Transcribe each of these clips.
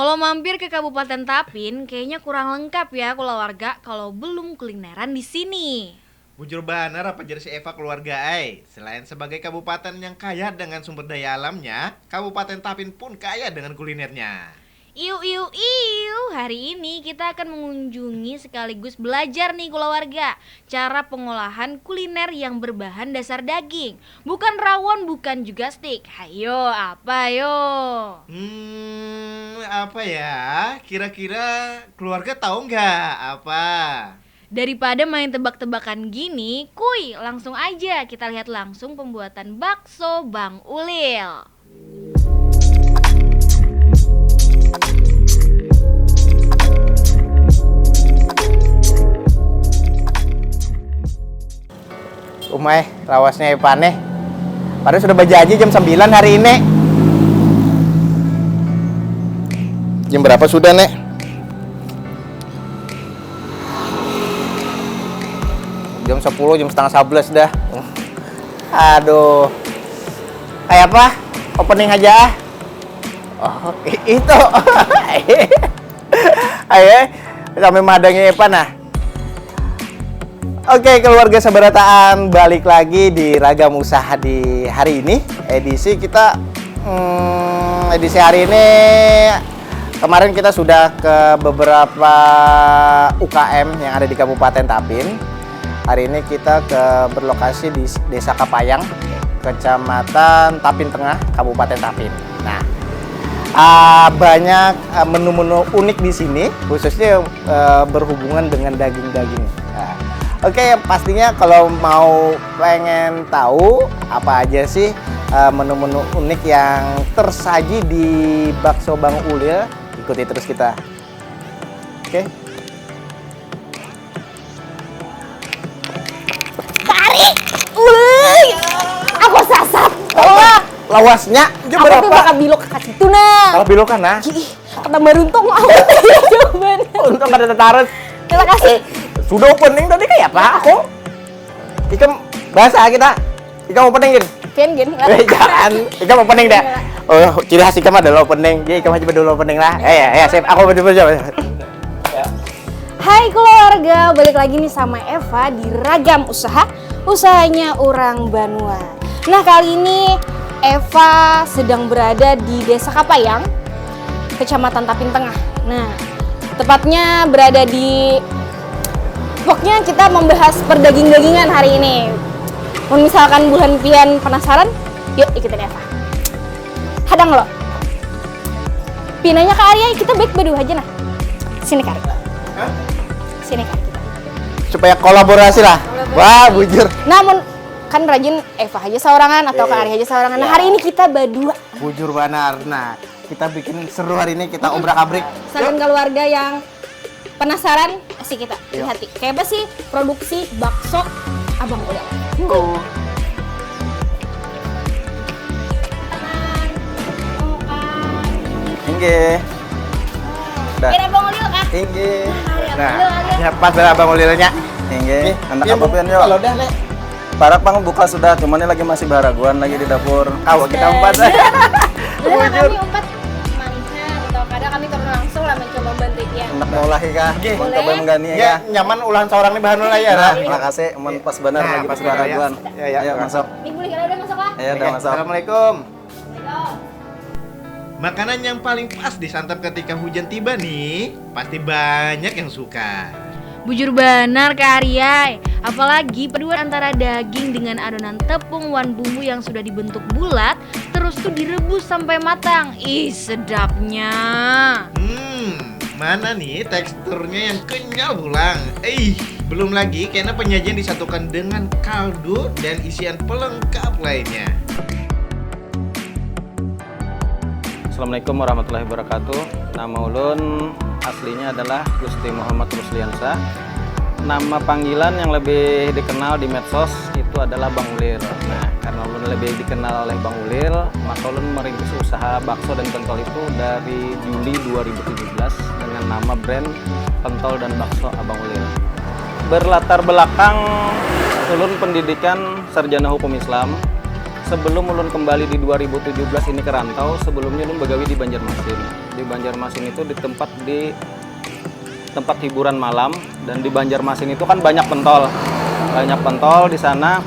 Kalau mampir ke Kabupaten Tapin, kayaknya kurang lengkap ya keluarga kalau belum kulineran di sini. Bujur banar apa jadi si Eva keluarga ai. Selain sebagai kabupaten yang kaya dengan sumber daya alamnya, Kabupaten Tapin pun kaya dengan kulinernya. Hari ini kita akan mengunjungi sekaligus belajar nih keluarga cara pengolahan kuliner yang berbahan dasar daging. Bukan rawon, bukan juga steak. Hayo, apa yo? Apa ya? Kira-kira keluarga tahu nggak apa? Daripada main tebak-tebakan gini, kuy, langsung aja kita lihat langsung pembuatan bakso Bang Ulil. Umay, rawasnya Ipane. Padahal sudah berjanji jam 9 hari ini. Jam berapa sudah, Nek? Jam 10, jam setengah 11 dah. Aduh. Kayak apa? Opening aja. Oh, itu. Ayo, sampai madangnya Ipan nah. Oke, keluarga seberataan, balik lagi di Ragam Usaha di hari ini. Edisi hari ini kemarin kita sudah ke beberapa UKM yang ada di Kabupaten Tapin. Hari ini kita berlokasi di Desa Kapayang, Kecamatan Tapin Tengah, Kabupaten Tapin. Nah, banyak menu-menu unik di sini, khususnya berhubungan dengan daging-daging. Nah, oke, pastinya kalau mau pengen tahu apa aja sih menu-menu unik yang tersaji di Bakso Bang Ulil, ikuti terus kita. Oke. Kari, aku sasat. Lawasnya jam Aku tuh berapa? bakal bilok ke situ nah. Kalau belokan nah. Ih, kata beruntung aku jawabannya. Untung ada tertarik. Terima kasih. Sudah opening tadi kayak apa? Aku. Ikam bahasa kita. Ikam opening gin. Gen. Jangan. Ikam opening deh. Oh, ciri khas Ikam adalah opening. Jadi Ikam aja dulu opening lah. Ya, sip. Aku berdua. Hai keluarga, balik lagi nih sama Eva di Ragam Usaha, usahanya orang Banua. Nah, kali ini Eva sedang berada di Desa Kapayang, Kecamatan Tapin Tengah. Nah, tepatnya berada di, pokoknya kita membahas perdaging-dagingan hari ini. Kalau misalkan bulan pian penasaran, yuk ikutin Eva. Hadang lo. Pinanya ke Arya, kita baik berdua aja nah. Sini Kari. Sini Kari kita. Supaya kolaborasi lah. Wah, bujur. Namun kan rajin Eva aja seorangan atau Kak Arya aja seorangan. Nah, hari ini kita berdua. Bujur banar. Nah, kita bikin seru hari ini, kita obrak-abrik. Misalkan keluarga yang penasaran, asik kita lihat. Kayak apa sih produksi bakso Abang Ulil? Tinggi. Dah. Kira Abang Ulil Kak? Tinggi. Nah, Ya pas lah Bang Ulilnya. Tinggi, anak Iya, apa pian yo? Kalau dah, Nek. Parak pang buka sudah, cuman ini lagi masih baraguan lagi di dapur. Kau kita empat. Udah kami umpat manisan atau kadang kami turun langsung lah mencoba bantu dia. Enak mau lah kah? Oke. Coba menggani Ya, ya. nyaman ulang seorang nih bahan lah ya. Nah, makasih, emang pas benar Nah, lagi pas pas benar, baraguan. ya. Ya, Ayo masuk. Nih boleh kira udah masuk lah. Ayo udah Oke, masuk. Assalamualaikum. Makanan yang paling pas disantap ketika hujan tiba nih, pasti banyak yang suka. Bujur banar Kak Aryai. Apalagi paduan antara daging dengan adonan tepung wan bumbu yang sudah dibentuk bulat, terus tuh direbus sampai matang. Ih, sedapnya. Mana nih teksturnya yang kenyal bulang. Belum lagi karena penyajian disatukan dengan kaldu dan isian pelengkap lainnya. Assalamualaikum warahmatullahi wabarakatuh. Nama ulun aslinya adalah Gusti Muhammad Rusliansyah. Nama panggilan yang lebih dikenal di medsos itu adalah Bang Ulil. Nah, karena ulun lebih dikenal oleh Bang Ulil, maka ulun merintis usaha bakso dan pentol itu dari Juli 2017 dengan nama brand Pentol dan Bakso Abang Ulil. Berlatar belakang ulun pendidikan sarjana hukum Islam. sebelum ulun kembali di 2017 ini ke rantau, sebelumnya ulun begawi di Banjarmasin. Di Banjarmasin itu di tempat hiburan malam, dan di Banjarmasin itu kan banyak pentol. Banyak pentol di sana.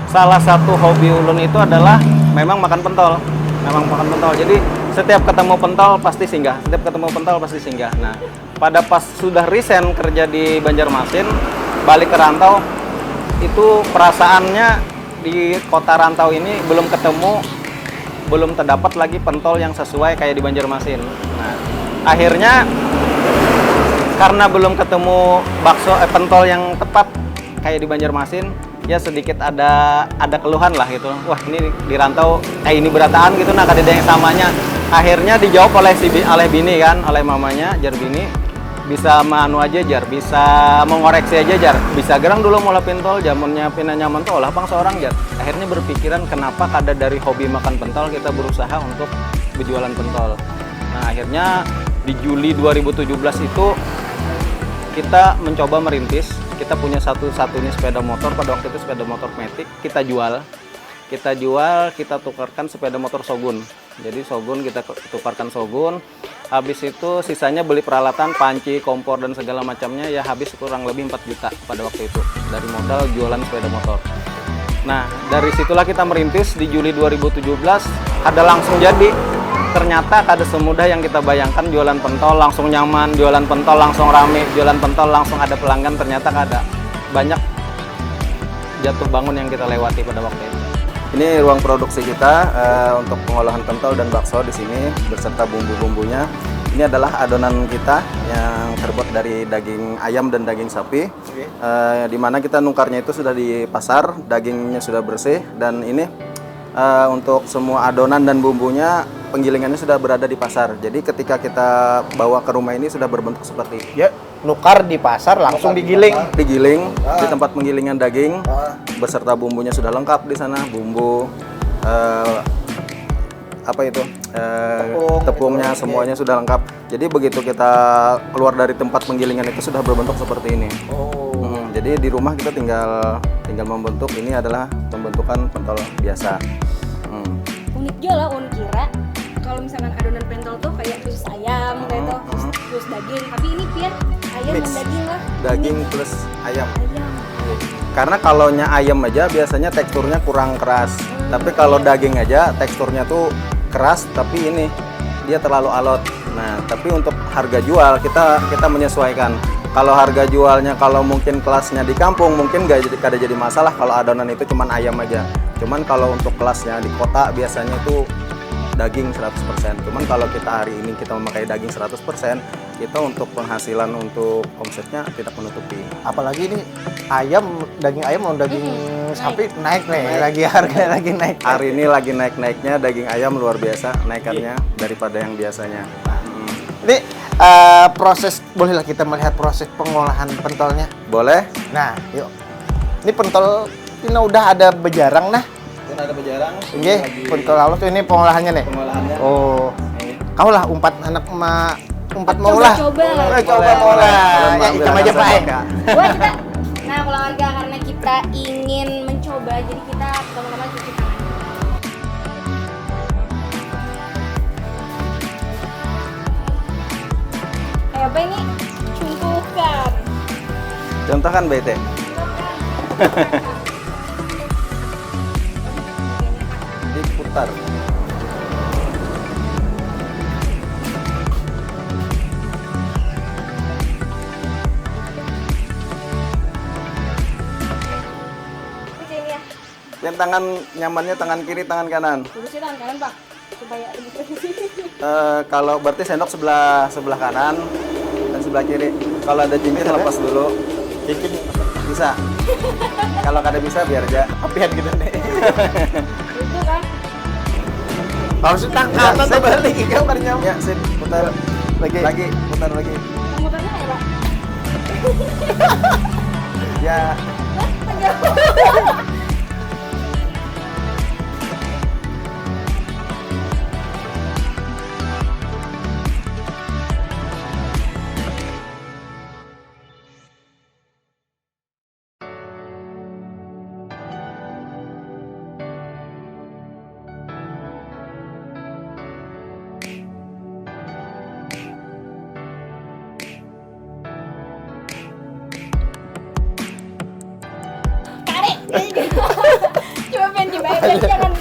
Salah satu hobi ulun itu adalah memang makan pentol. Memang makan pentol. Jadi setiap ketemu pentol pasti singgah. Setiap ketemu pentol pasti singgah. Nah, pada pas sudah resign kerja di Banjarmasin, balik ke rantau, itu perasaannya di kota rantau ini belum terdapat lagi pentol yang sesuai kayak di Banjarmasin. Nah, akhirnya karena belum ketemu pentol yang tepat kayak di Banjarmasin, ya sedikit ada keluhan lah gitu. Wah, ini di rantau ini berataan gitu, nah kadang yang samanya. Akhirnya dijawab oleh bini kan, oleh mamanya, jar bini, bisa manu aja jar, bisa mengoreksi aja jar, bisa gerang dulu mulai pentol, zamannya pina nyaman tuh olah bang seorang jar. Akhirnya berpikiran kenapa kada dari hobi makan pentol kita berusaha untuk berjualan pentol. Nah, akhirnya di Juli 2017 itu kita mencoba merintis. Kita punya satu-satunya sepeda motor, pada waktu itu sepeda motor Matic, kita jual, kita tukarkan sepeda motor Shogun. Jadi Shogun, kita tukarkan Shogun. Habis itu sisanya beli peralatan, panci, kompor dan segala macamnya, ya habis kurang lebih 4 juta pada waktu itu dari modal jualan sepeda motor. Nah, dari situlah kita merintis. Di Juli 2017 ada langsung jadi. Ternyata kada semudah yang kita bayangkan jualan pentol langsung nyaman, jualan pentol langsung rame, jualan pentol langsung ada pelanggan. Ternyata kada. Banyak jatuh bangun yang kita lewati pada waktu itu. Ini ruang produksi kita untuk pengolahan pentol dan bakso di sini beserta bumbu-bumbunya. Ini adalah adonan kita yang terbuat dari daging ayam dan daging sapi. Di mana kita nukarnya itu sudah di pasar, dagingnya sudah bersih, dan ini untuk semua adonan dan bumbunya penggilingannya sudah berada di pasar. Jadi ketika kita bawa ke rumah ini sudah berbentuk seperti Ya, nukar di pasar langsung digiling. digiling di tempat penggilingan daging beserta bumbunya sudah lengkap di sana, bumbu tepungnya semuanya sudah lengkap. Jadi begitu kita keluar dari tempat penggilingan itu sudah berbentuk seperti ini. Jadi di rumah kita tinggal membentuk. Ini adalah pembentukan pentol biasa. Unik juga lah, un kira kalau misalkan adonan pentol tuh kayak khusus ayam kayak tuh khusus daging, tapi ini pian ayam Mix. dan daging lah. Daging plus ayam. Ayam. Karena kalau ayam aja biasanya teksturnya kurang keras. Tapi kalau daging aja teksturnya tuh keras, tapi ini dia terlalu alot. Nah, tapi untuk harga jual kita menyesuaikan. Kalau harga jualnya kalau mungkin kelasnya di kampung mungkin nggak jadi masalah kalau adonan itu cuman ayam aja. Cuman kalau untuk kelasnya di kota biasanya itu daging 100%. Cuman kalau kita hari ini kita memakai daging 100%, kita untuk penghasilan untuk omsetnya tidak menutupi. Apalagi ini daging ayam mau daging sapi naik nih, lagi harga lagi naik. Hari ini lagi naik-naiknya daging ayam luar biasa naikannya daripada yang biasanya. Ini proses, bolehlah kita melihat proses pengolahan pentolnya. Boleh? Nah, yuk. Ini pentol ini udah ada bejarang nah. Kita ada bejarang. Oke, pentol halus ini pengolahannya nih. Pengolahannya. Oh. Kamu lah umpat anak umpat mau Coba, lah. coba. Coba mau lah. Ya, hitam aja Pak. Buat kita. Nah, keluarga karena kita ingin mencoba, jadi kita pertama-tama cuci tangan. Kayak apa ini? Cungkukan. Contoh kan BT. Diputar. Oke, ini ya. Yang tangan nyamannya tangan kiri, tangan kanan. Lurusnya tangan kanan, Pak. Supaya lebih Kalau berarti sendok sebelah kanan dan sebelah kiri. Kalau ada cincin lepas dulu. Cincin Bisa. Kalau kada bisa biar aja. apian gitu nih. itu kan. Harus tangkatan sip. balik kan nyam. Ya, sip. Putar lagi, putar lagi. Muternya ya, Pak. Ya, Tegak. Coba pengen dibayar, jangan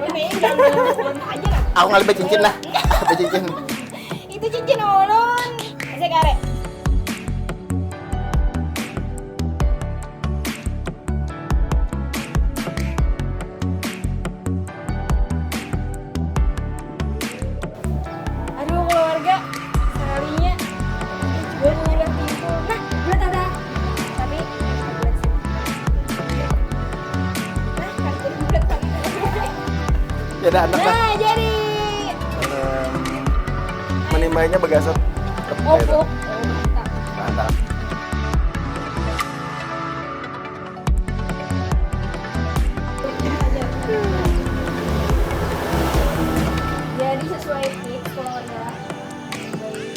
ini, jangan aja lah. Aku nggak lebih cincin lah. Lebih cincin. Itu cincin ulun. Saya karek. Aduh keluarga, sekalinya juga nyadar timbul. Nah, bulat ada. Tapi bulat sih. Nah, kan jadi bulat lagi. Ya ada anak lah. Nah, jadi Menimbainya begasot. opuk. Oh, mantap. Mantap. Jadi sesuai tips keluarga dari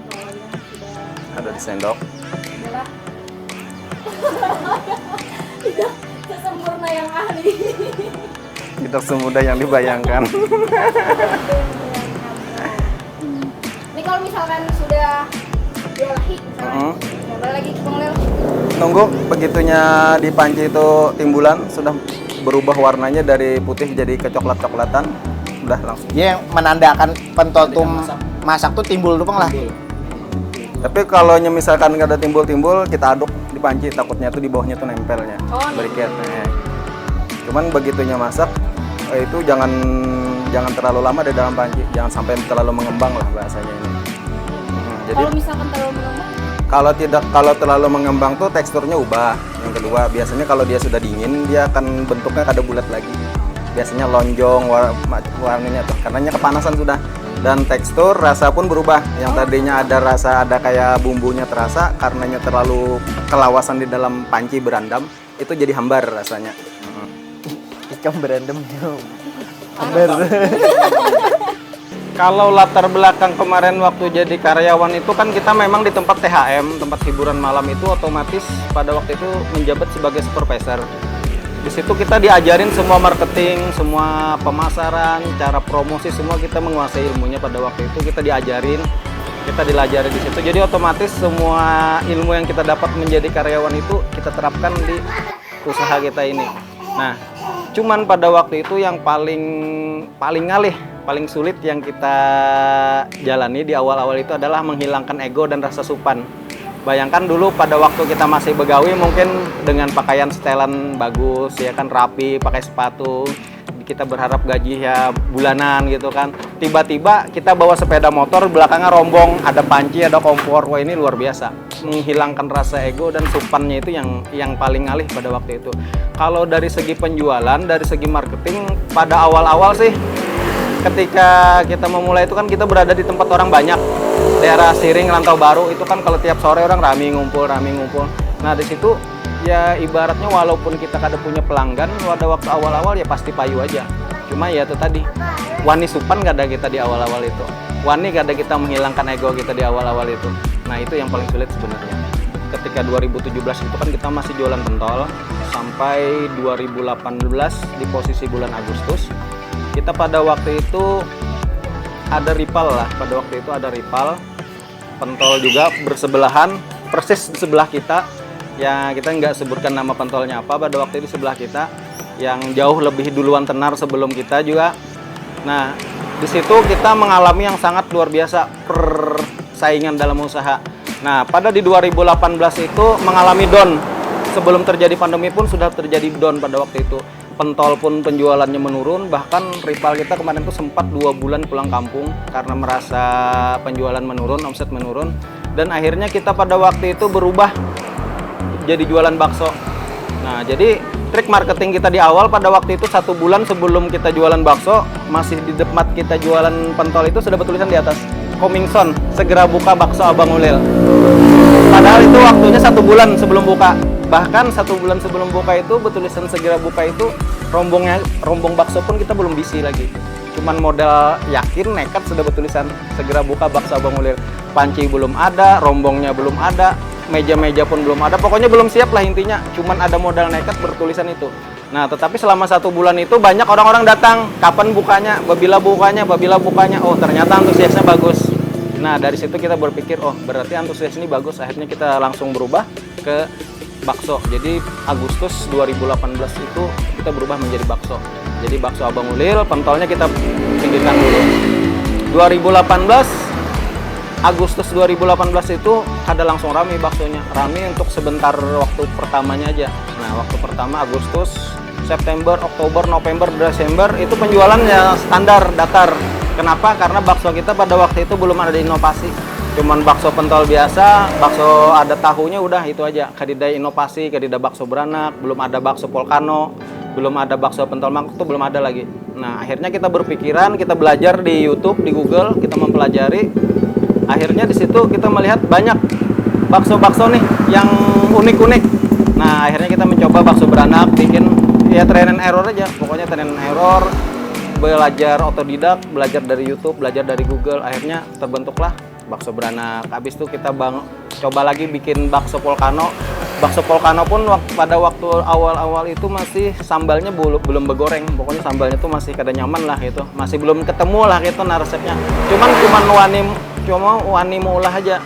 kalau yang sudah Ada di sendok. adalah tidak sesempurna yang ahli. Tidak semudah yang dibayangkan. Ini kalau misalkan sudah diolahi, misalkan, coba lagi Bang Lel. Nunggu begitunya di panci itu timbulan sudah berubah warnanya dari putih jadi kecoklat-coklatan, udah langsung. Dia yang menandakan pentol tuh masak tuh timbul tuh lah. Tapi kalau misalkan nggak ada timbul-timbul, kita aduk di panci, takutnya tuh di bawahnya tuh nempelnya, Oh, briketnya. Cuman begitunya masak, itu jangan terlalu lama di dalam panci, jangan sampai terlalu mengembang lah bahasanya ini. Jadi Kalau misalkan terlalu mengembang, kalau terlalu mengembang tuh teksturnya ubah. Yang kedua, biasanya kalau dia sudah dingin, dia akan bentuknya kada bulat lagi. Biasanya lonjong warnanya tuh, karenanya kepanasan sudah. Dan tekstur, rasa pun berubah. Yang tadinya ada rasa, ada kayak bumbunya terasa, karenanya terlalu kelawasan di dalam panci berendam, itu jadi hambar rasanya. Ikan berendam. Hambar. Kalau latar belakang kemarin waktu jadi karyawan itu kan kita memang di tempat THM, tempat hiburan malam itu otomatis pada waktu itu menjabat sebagai supervisor. Di situ kita diajarin semua marketing, semua pemasaran, cara promosi, semua kita menguasai ilmunya pada waktu itu kita diajarin, kita dilajari di situ. Jadi otomatis semua ilmu yang kita dapat menjadi karyawan itu kita terapkan di usaha kita ini. Nah, cuman pada waktu itu yang paling sulit yang kita jalani di awal-awal itu adalah menghilangkan ego dan rasa supan. Bayangkan dulu pada waktu kita masih begawi mungkin dengan pakaian setelan bagus, ya kan rapi, pakai sepatu, kita berharap gaji ya bulanan gitu kan. Tiba-tiba kita bawa sepeda motor, belakangnya rombong, ada panci, ada kompor. Wah, ini luar biasa. Menghilangkan rasa ego dan supannya itu yang paling ngalih pada waktu itu. Kalau dari segi penjualan, dari segi marketing, pada awal-awal sih ketika kita memulai itu kan kita berada di tempat orang banyak, daerah Siring, Rantau Baru itu kan kalau tiap sore orang rame ngumpul. Nah di situ ya ibaratnya walaupun kita kada punya pelanggan, pada waktu awal-awal ya pasti payu aja. Cuma ya itu tadi, wani supan kada kita di awal-awal itu, wani kada kita menghilangkan ego kita di awal-awal itu. Nah itu yang paling sulit sebenarnya. Ketika 2017 itu kan kita masih jualan pentol sampai 2018 di posisi bulan Agustus. Kita pada waktu itu ada rival lah, pada waktu itu ada rival pentol juga bersebelahan, persis di sebelah kita. Ya kita nggak sebutkan nama pentolnya apa, pada waktu itu sebelah kita yang jauh lebih duluan tenar sebelum kita juga. Nah di situ kita mengalami yang sangat luar biasa persaingan dalam usaha. Nah pada di 2018 itu mengalami down, sebelum terjadi pandemi pun sudah terjadi down pada waktu itu. Pentol pun penjualannya menurun, bahkan rival kita kemarin tuh sempat 2 bulan pulang kampung karena merasa penjualan menurun, omset menurun, dan akhirnya kita pada waktu itu berubah jadi jualan bakso. Nah jadi trik marketing kita di awal pada waktu itu 1 bulan sebelum kita jualan bakso, masih di depan kita jualan pentol itu sudah bertulisan di atas coming soon, segera buka bakso Abang Ulil. Padahal itu waktunya 1 bulan sebelum buka. Bahkan 1 bulan sebelum buka itu bertulisan segera buka itu rombong bakso pun kita belum bisi lagi. Cuman modal yakin, nekat sudah bertulisan segera buka bakso Abang Ulil. Panci belum ada, rombongnya belum ada, meja-meja pun belum ada. Pokoknya belum siap lah intinya. Cuman ada modal nekat bertulisan itu. Nah tetapi selama 1 bulan itu banyak orang-orang datang. Kapan bukanya? Babila bukanya. Oh ternyata antusiasnya bagus. Nah dari situ kita berpikir, oh berarti antusias ini bagus. Akhirnya kita langsung berubah ke bakso. Jadi Agustus 2018 itu kita berubah menjadi bakso. Jadi bakso Abang Ulil, pentolnya kita pinggirkan dulu. 2018 Agustus 2018 itu ada langsung rame baksonya. Rame untuk sebentar waktu pertamanya aja. Nah, waktu pertama Agustus, September, Oktober, November, Desember itu penjualannya standar datar. Kenapa? Karena bakso kita pada waktu itu belum ada inovasi. Cuman bakso pentol biasa, bakso ada tahunya udah itu aja. Kadida inovasi, kadida bakso beranak, belum ada bakso volcano, belum ada bakso pentol mangkok, itu belum ada lagi. Nah, akhirnya kita berpikiran, kita belajar di YouTube, di Google, kita mempelajari. Akhirnya di situ kita melihat banyak bakso-bakso nih yang unik-unik. Nah, akhirnya kita mencoba bakso beranak, bikin ya trial and error aja. Pokoknya trial and error, belajar otodidak, belajar dari YouTube, belajar dari Google. Akhirnya terbentuklah bakso beranak. Habis itu kita coba lagi bikin bakso volcano. Bakso volcano pun pada waktu awal-awal itu masih sambalnya belum begoreng. Pokoknya sambalnya tuh masih kada nyaman lah gitu. Masih belum ketemu lah gitu nah resepnya. Cuman wani mau ulah aja.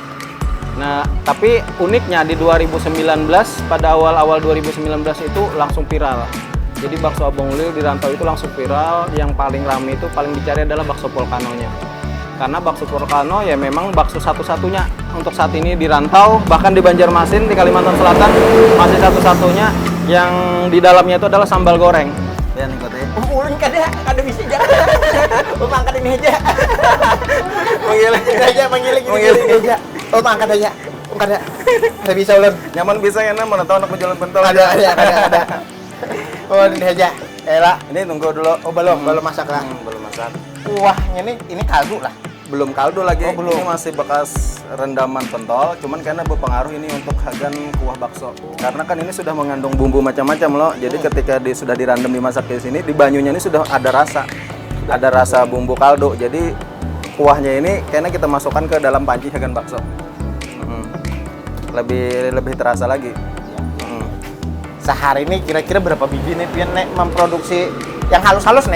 Nah, tapi uniknya di 2019 pada awal-awal 2019 itu langsung viral. Jadi bakso Abang Ulil di rantau itu langsung viral. Yang paling ramai itu paling dicari adalah bakso volcanonya. Karena bakso volcano ya memang bakso satu-satunya untuk saat ini di rantau, bahkan di Banjarmasin, di Kalimantan Selatan masih satu-satunya yang di dalamnya itu adalah sambal goreng. Ya nih katanya. Ulun kada bisa jangan. Angkat ini aja. Manggil ini aja. Angkat aja. Kada bisa ulun. Nyaman bisa ya mana tahu anak menjual pentol. Ada. Ini aja. Ela, Ini tunggu dulu. belum masak lah. Belum masak. Wah, ini kaldu lah. Belum kaldu lagi. Oh, belum. Ini masih bekas rendaman pentol, cuman karena berpengaruh ini untuk hagan kuah bakso. Karena kan ini sudah mengandung bumbu macam-macam loh. Jadi ketika sudah direndam dimasak di sini, di banyunya ini sudah ada rasa. Ada rasa bumbu kaldu. Jadi kuahnya ini kayaknya kita masukkan ke dalam panci hagan bakso. Lebih terasa lagi. Sehari ini kira-kira berapa biji nih Pian nek memproduksi yang halus-halus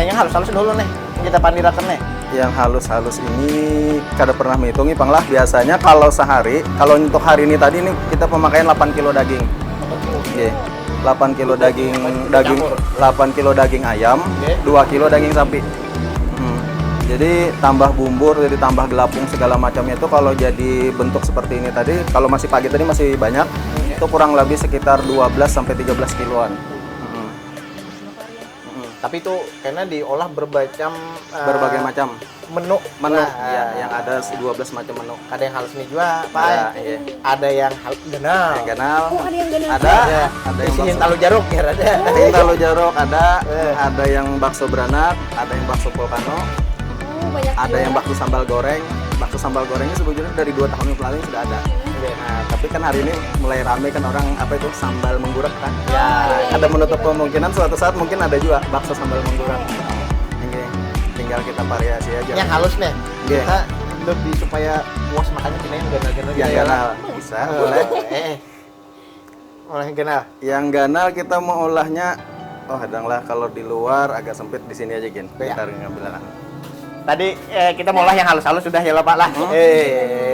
dulu nih. Kita pandirakan nih. Yang halus-halus ini kada pernah menghitungi Pang lah. Biasanya kalau sehari, kalau untuk hari ini tadi ini kita pemakaian 8 kilo daging. Oke. 8 kilo daging 8 kilo daging ayam, 2 kilo daging sapi. Jadi tambah bumbur, jadi tambah gelapung segala macamnya itu kalau jadi bentuk seperti ini tadi, kalau masih pagi tadi masih banyak, itu kurang lebih sekitar 12 sampai 13 kiloan. Tapi itu karena diolah berbagai macam menu. ya, yang ada 12 macam menu. Ada yang halus nih juga, Pak. Ya, iya. Ada yang ganal. Yang ganal. Oh, ada yang ganal. Ada yang Isinya bakso. talu jaruk ya ada. Talu jarok ada yang bakso beranak, ada yang bakso volcano, Oh, banyak ada juga. yang bakso sambal goreng. Bakso sambal gorengnya sebetulnya dari 2 tahun yang lalu sudah ada. Nah, tapi kan hari ini mulai rame kan orang apa itu sambal menggurak kan. Ya, ada menutup kemungkinan suatu saat mungkin ada juga bakso sambal menggurak. Oke, tinggal kita variasi aja. Yang halus nih. Iya. Kita lebih supaya puas makannya kita yang ganal-ganal. Yang ganal bisa, boleh. Oleh ganal. Yang ganal kita mau olahnya, hadanglah kalau di luar agak sempit, di sini aja Gin. Ya. Kita ngambil lah. Tadi kita mau olah yang halus-halus sudah ya lah Pak lah.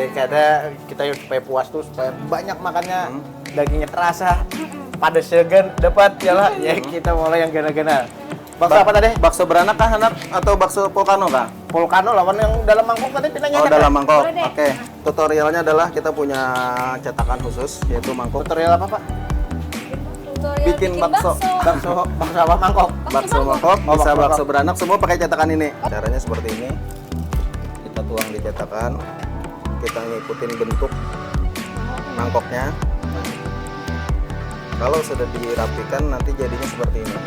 Kada kita supaya puas tuh supaya banyak makannya, dagingnya terasa, pada segan dapat ya lah. Ya kita mau olah yang ganal-ganal. Bakso apa tadi? Bakso beranak kah anak atau bakso volcano kah? Volcano lawan yang dalam mangkok tadi pinanya. Oh, dalam mangkok. Boleh deh. Oke. Tutorialnya adalah kita punya cetakan khusus yaitu mangkok. Tutorial apa Pak? Tutorial bikin bakso. Bakso apa mangkok? Bakso mangkok, Oh, bisa bakso bakso beranak, semua pakai cetakan ini. Caranya seperti ini. Kita tuang di cetakan. Kita ngikutin bentuk mangkoknya. Kalau sudah dirapikan nanti jadinya seperti ini.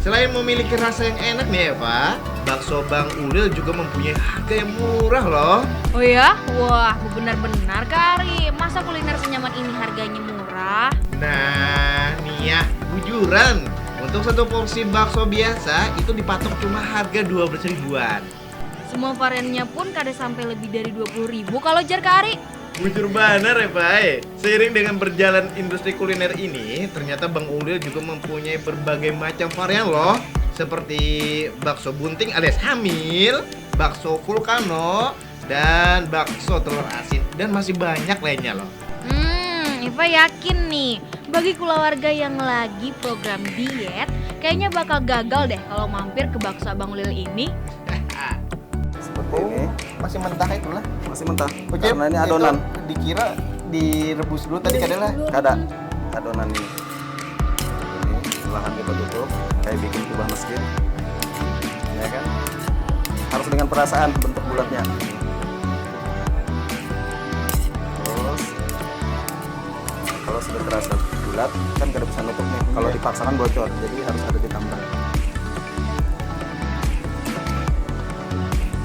Selain memiliki rasa yang enak nih ya Pak, bakso Bang Ulil juga mempunyai harga yang murah loh. Oh ya? Wah, benar-benar Kari. Masa kuliner senyaman ini harganya murah? Nah, nih ya, bujuran. Untuk satu porsi bakso biasa itu dipatok cuma harga 12 ribuan. Semua variannya pun kada sampai lebih dari 20.000 kalau jar Kari. Bujur benar ya Pak. Seiring dengan berjalan industri kuliner ini, ternyata Bang Ulil juga mempunyai berbagai macam varian loh. Seperti bakso bunting alias hamil, bakso volcano, dan bakso telur asin dan masih banyak lainnya loh. Eva yakin nih, bagi keluarga yang lagi program diet, kayaknya bakal gagal deh kalau mampir ke bakso Abang Ulil ini. Seperti ini. Masih mentah itulah. Masih mentah. Oke, Karena ini adonan. itu dikira direbus dulu tadi kadalah. Kada adonan ini. Ini belahan kita tutup kayak bikin kubah masjid. Ya kan? Harus dengan perasaan bentuk bulatnya. Terus kalau sudah terasa bulat kan kada bisa nutup nih. Kalau dipaksakan bocor, jadi harus ada ditambah.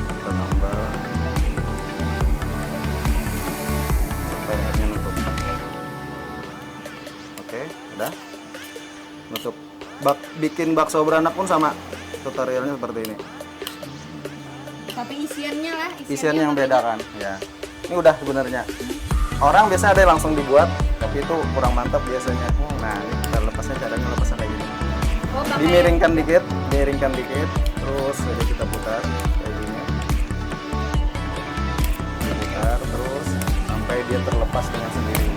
Kita tambah sampai akhirnya nutup. Oke, udah. Nutup. Bikin bakso beranak pun sama. Tutorialnya seperti ini. Tapi isiannya lah. Isiannya yang beda kan, ya. Ini udah sebenarnya. Orang biasa ada yang langsung dibuat, tapi itu kurang mantap biasanya. Nah, ini kita lepasnya caranya lepasnya kayak gini. Oh, pakai Dimiringkan dikit, terus jadi kita putar kayak gini. Diputar terus sampai dia terlepas dengan sendiri.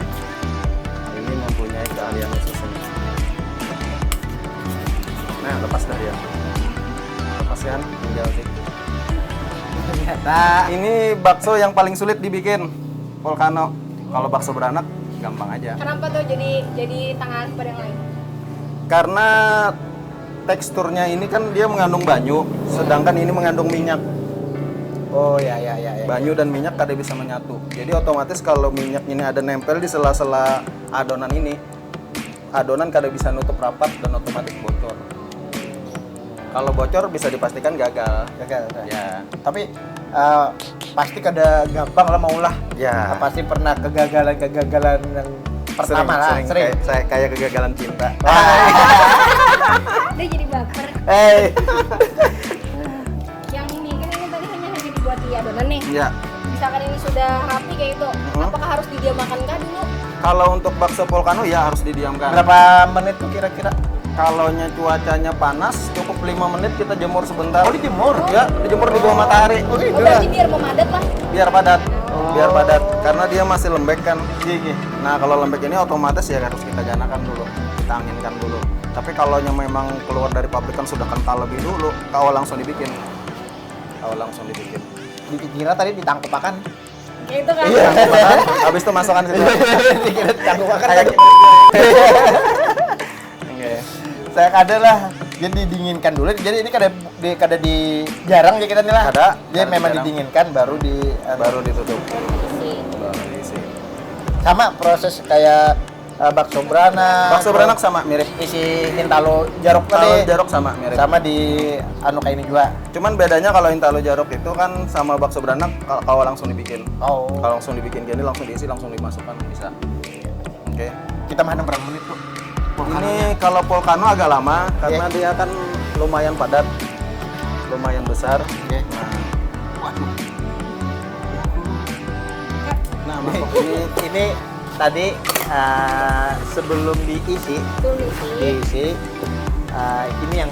Ini mempunyai keahlian khususnya. Nah, lepas dah ya. Lepas kan, tinggal sih. Ternyata Ini bakso yang paling sulit dibikin, volcano. Kalau bakso beranak gampang aja. Kenapa tuh jadi tangan pada yang lain? Karena teksturnya ini kan dia mengandung banyu, sedangkan ini mengandung minyak. oh ya. Banyu dan minyak kada bisa menyatu. Jadi otomatis kalau minyak ini ada nempel di sela-sela adonan ini, adonan kada bisa nutup rapat dan otomatis bocor. Kalau bocor bisa dipastikan gagal. Gagal. Ya. Tapi pasti kada gampang lah maulah. Ya. Pasti pernah kegagalan yang pertama lah. Sering. Kayak kegagalan cinta. Dia jadi baper. Yang ini kan ini tadi hanya dibuat di adonan nih. Iya. Misalkan ini sudah rapi kayak itu, apakah harus didiamkan kah dulu? Kalau untuk bakso volcano ya harus didiamkan. Berapa menit tuh kira-kira? Kalau cuacanya panas, cukup 5 menit kita jemur sebentar. Oh, dijemur? Ya, dijemur di bawah matahari. Oh, Oh, gitu berarti biar memadat lah. Biar padat. Biar padat karena dia masih lembek kan. Nah, kalau lembek ini otomatis ya harus kita ganakan dulu, kita anginkan dulu. Tapi kalau memang keluar dari pabrikan sudah kental lebih dulu, kau langsung dibikin. Dikira tadi ditangkepakan. Kayak itu kan. Habis itu masukkan situ. Dikira ditangkepakan. Kayak Oke. Saya kada lah. Jadi didinginkan dulu. Jadi ini kada di jarang ya kita nih lah. Kada. Jadi Kada memang jarang. didinginkan baru Baru ditutup. Isi. Baru diisi. sama proses kayak bakso beranak. Bakso beranak sama mirip. Isi hintalo jaruk Kalau tadi. jarok sama mirip. Sama di anu kayak ini juga. Cuman bedanya kalau intalo jarok itu kan sama bakso beranak kalau langsung dibikin. Oh. Kalau langsung dibikin gini langsung diisi langsung dimasukkan bisa. Oke. Kita mana berapa menit tuh? Ini kalau volcano agak lama karena dia kan lumayan padat, lumayan besar. Oke. Nah, mangkok ini tadi sebelum diisi Tuh isi. ini yang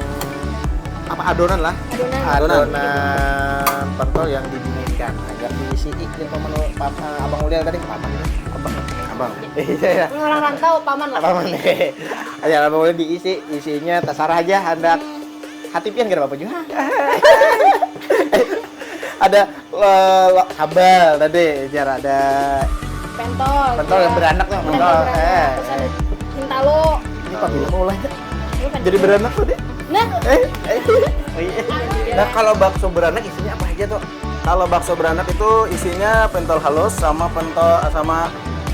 apa adonan lah. Adonan. Adonan pentol yang didinginkan agar diisi yang abang Ulil tadi paman ini. abang. Iya. Ini orang rantau paman lah. Paman nih. Aja abang Ulil diisi, isinya terserah aja hendak hati pian gak apa juga. Ada habal tadi, jar ada Pentol. yang beranak tuh, pentol. Terus ada hintalo. Ini Pak Bila mau ulah. Ini kan- Jadi beranak tadi. Nah, Nah, kalau bakso beranak isinya apa aja tuh? Kalau bakso beranak itu isinya pentol halus sama